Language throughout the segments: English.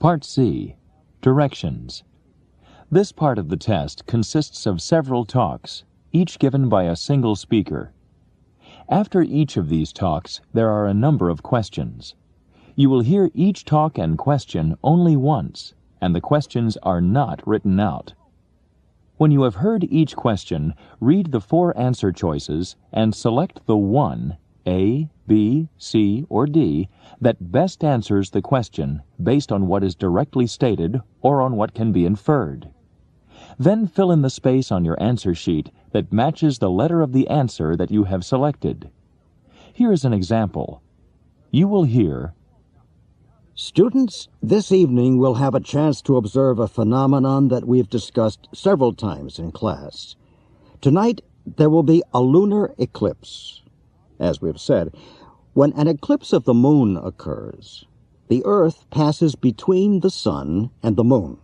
Part C, Directions. This part of the test consists of several talks, each given by a single speaker. After each of these talks, there are a number of questions. You will hear each talk and question only once, and the questions are not written out. When you have heard each question, read the 4 answer choices and select the one, A, B, C, or D, that best answers the question based on what is directly stated or on what can be inferred. Then fill in the space on your answer sheet that matches the letter of the answer that you have selected. Here is an example. You will hear, Students, this evening we'll have a chance to observe a phenomenon that we've discussed several times in class. Tonight, there will be a lunar eclipse. As we've said, when an eclipse of the moon occurs, the Earth passes between the sun and the moon.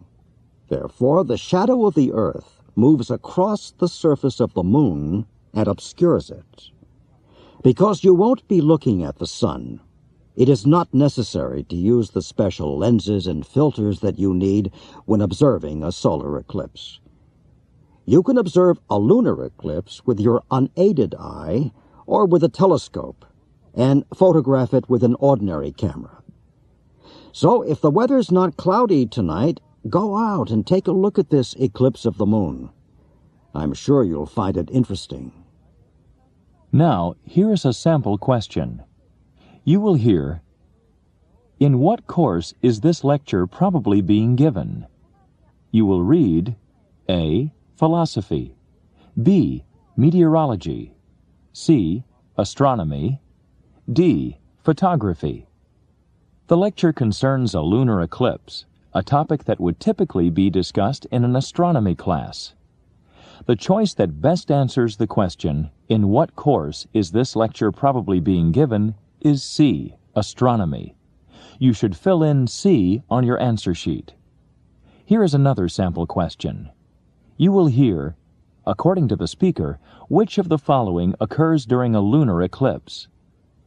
Therefore, the shadow of the Earth moves across the surface of the moon and obscures it. Because you won't be looking at the sun, it is not necessary to use the special lenses and filters that you need when observing a solar eclipse. You can observe a lunar eclipse with your unaided eye or with a telescope and photograph it with an ordinary camera. So if the weather's not cloudy tonight, go out and take a look at this eclipse of the moon. I'm sure you'll find it interesting. Now, here is a sample question. You will hear, in what course is this lecture probably being given? You will read, A, Philosophy, B, Meteorology, C, Astronomy, D, Photography. The lecture concerns a lunar eclipse, a topic that would typically be discussed in an astronomy class. The choice that best answers the question, in what course is this lecture probably being given, is C, Astronomy. You should fill in C on your answer sheet. Here is another sample question. You will hear, according to the speaker, which of the following occurs during a lunar eclipse?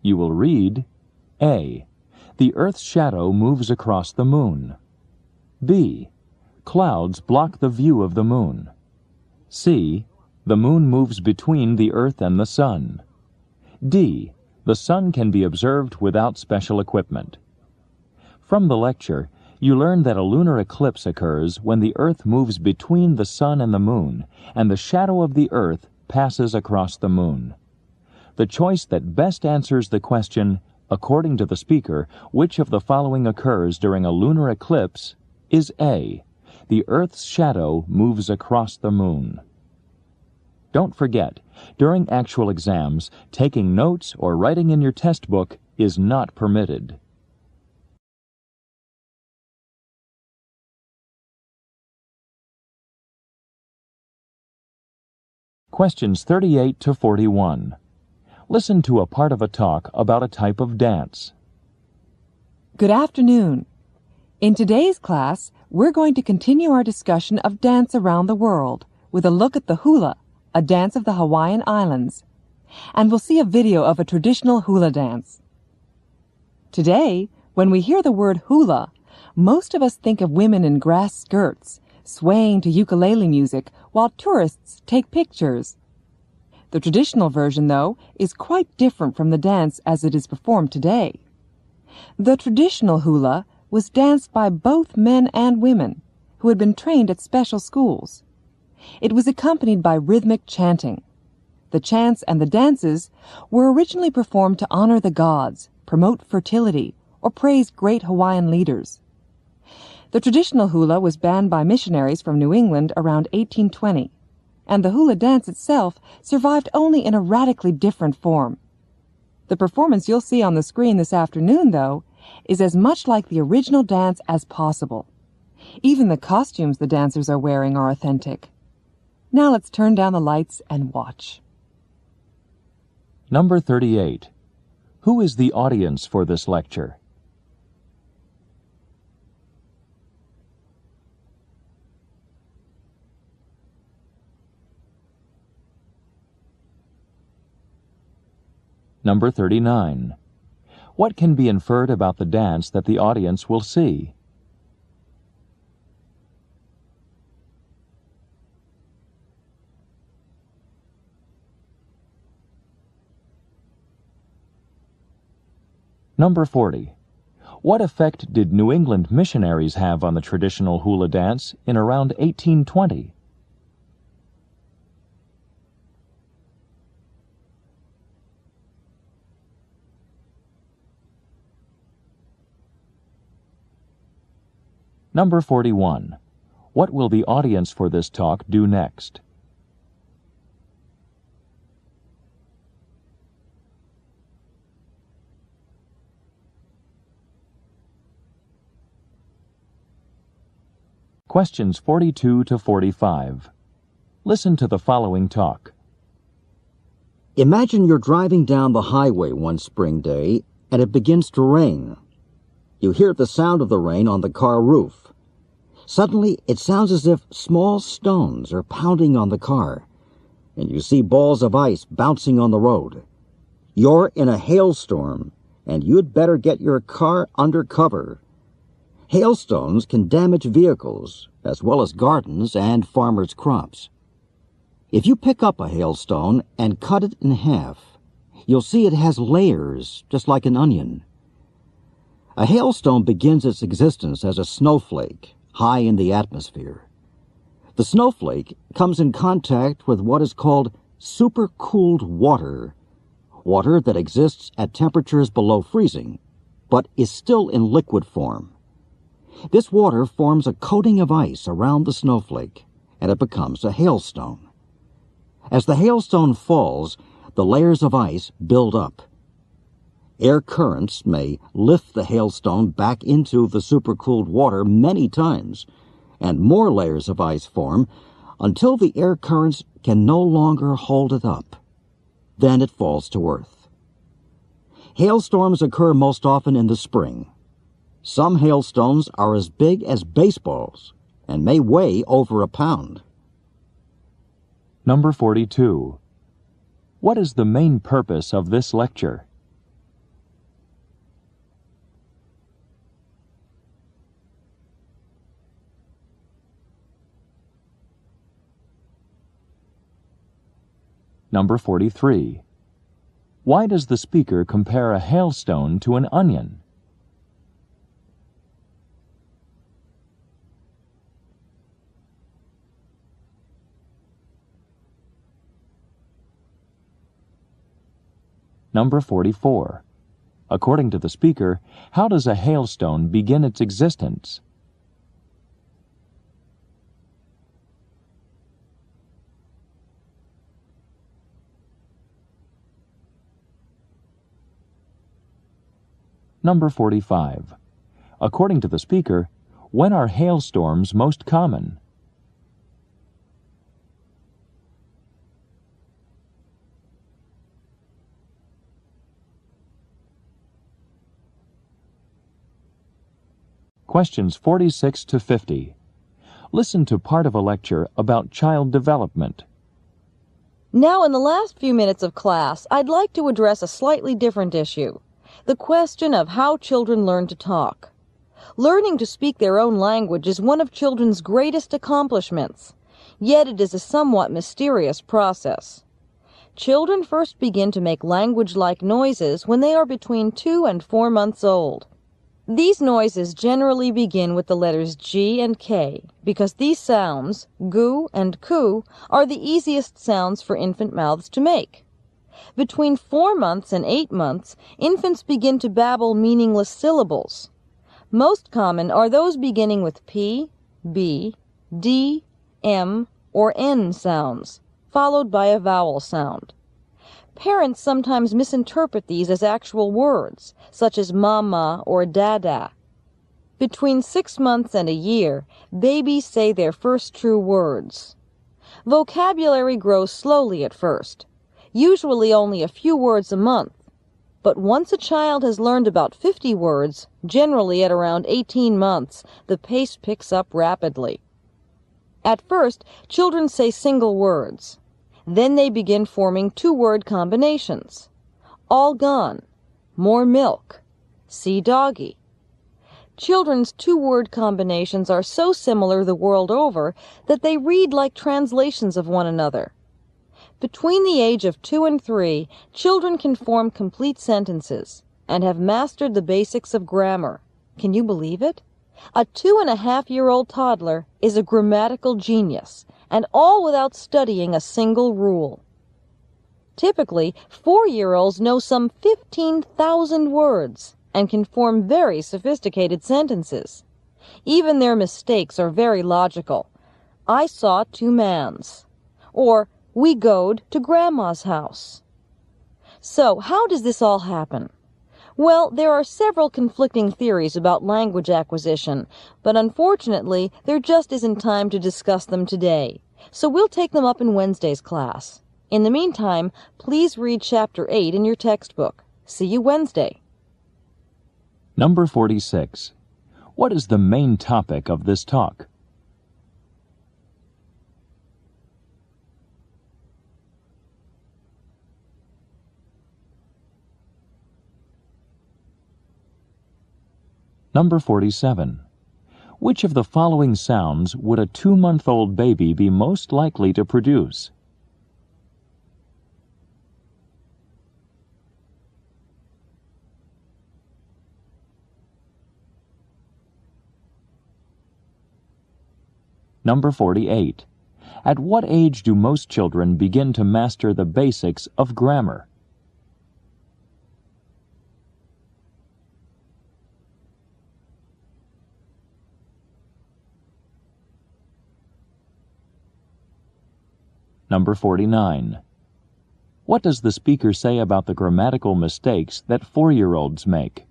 You will read, A, the Earth's shadow moves across the moon. B, clouds block the view of the moon. C, the moon moves between the Earth and the sun. D, the sun can be observed without special equipment. From the lecture, you learn that a lunar eclipse occurs when the Earth moves between the sun and the moon, and the shadow of the Earth passes across the moon. The choice that best answers the question, according to the speaker, which of the following occurs during a lunar eclipse, is A, the Earth's shadow moves across the moon. Don't forget, during actual exams, taking notes or writing in your test book is not permitted. Questions 38 to 41. Listen to a part of a talk about a type of dance. Good afternoon. In today's class, we're going to continue our discussion of dance around the world with a look at the hula, a dance of the Hawaiian Islands, and we'll see a video of a traditional hula dance. Today, when we hear the word hula, most of us think of women in grass skirts, swaying to ukulele music while tourists take pictures. The traditional version, though, is quite different from the dance as it is performed today. The traditional hula was danced by both men and women who had been trained at special schools. It was accompanied by rhythmic chanting. The chants and the dances were originally performed to honor the gods, promote fertility, or praise great Hawaiian leaders. The traditional hula was banned by missionaries from New England around 1820, and the hula dance itself survived only in a radically different form. The performance you'll see on the screen this afternoon, though, is as much like the original dance as possible. Even the costumes the dancers are wearing are authentic. Now let's turn down the lights and watch. Number 38. Who is the audience for this lecture? Number 39. What can be inferred about the dance that the audience will see? Number 40. What effect did New England missionaries have on the traditional hula dance in around 1820? Number 41. What will the audience for this talk do next? Questions 42 to 45. Listen to the following talk. Imagine you're driving down the highway one spring day and it begins to rain. You hear the sound of the rain on the car roof. Suddenly, it sounds as if small stones are pounding on the car, and you see balls of ice bouncing on the road. You're in a hailstorm, and you'd better get your car under cover. Hailstones can damage vehicles, as well as gardens and farmers' crops. If you pick up a hailstone and cut it in half, you'll see it has layers, just like an onion. A hailstone begins its existence as a snowflake, high in the atmosphere. The snowflake comes in contact with what is called supercooled water, water that exists at temperatures below freezing, but is still in liquid form. This water forms a coating of ice around the snowflake, and it becomes a hailstone. As the hailstone falls, the layers of ice build up. Air currents may lift the hailstone back into the supercooled water many times, and more layers of ice form until the air currents can no longer hold it up. Then it falls to earth. Hailstorms occur most often in the spring. Some hailstones are as big as baseballs and may weigh over a pound. Number 42. What is the main purpose of this lecture? Number 43. Why does the speaker compare a hailstone to an onion? Number 44. According to the speaker, how does a hailstone begin its existence? Number 45. According to the speaker, when are hailstorms most common? Questions 46 to 50. Listen to part of a lecture about child development. Now, in the last few minutes of class, I'd like to address a slightly different issue, the question of how children learn to talk. Learning to speak their own language is one of children's greatest accomplishments, yet it is a somewhat mysterious process. Children first begin to make language-like noises when they are between 2 and 4 months old. These noises generally begin with the letters G and K because these sounds, goo and coo, are the easiest sounds for infant mouths to make. Between 4 months and 8 months, infants begin to babble meaningless syllables. Most common are those beginning with P, B, D, M, or N sounds, followed by a vowel sound. Parents sometimes misinterpret these as actual words, such as mama or dada. Between 6 months and a year, babies say their first true words. Vocabulary grows slowly at first, usually only a few words a month. But once a child has learned about 50 words, generally at around 18 months, the pace picks up rapidly. At first, children say single words. Then they begin forming 2-word combinations. All gone, more milk, see doggy. Children's 2-word combinations are so similar the world over that they read like translations of one another. Between the age of 2 and 3, children can form complete sentences, and have mastered the basics of grammar. Can you believe it? A 2.5-year-old toddler is a grammatical genius, and all without studying a single rule. Typically, 4-year-olds know some 15,000 words and can form very sophisticated sentences. Even their mistakes are very logical. I saw 2 mans. Or, we goed to Grandma's house. So, how does this all happen? Well, there are several conflicting theories about language acquisition, but unfortunately, there just isn't time to discuss them today. So we'll take them up in Wednesday's class. In the meantime, please read Chapter 8 in your textbook. See you Wednesday. Number 46. What is the main topic of this talk? Number 47. Which of the following sounds would a 2-month-old baby be most likely to produce? Number 48. At what age do most children begin to master the basics of grammar? Number 49. What does the speaker say about the grammatical mistakes that 4-year-olds make?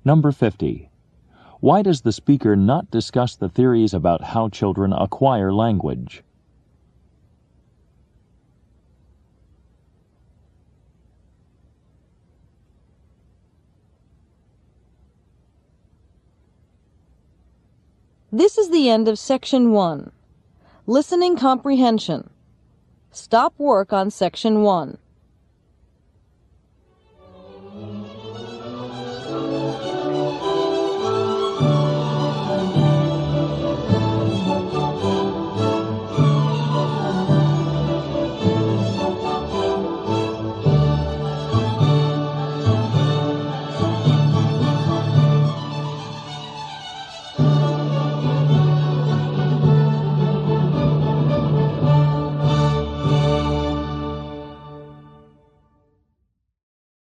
Number 50. Why does the speaker not discuss the theories about how children acquire language? This is the end of Section 1. Listening Comprehension. Stop work on Section 1.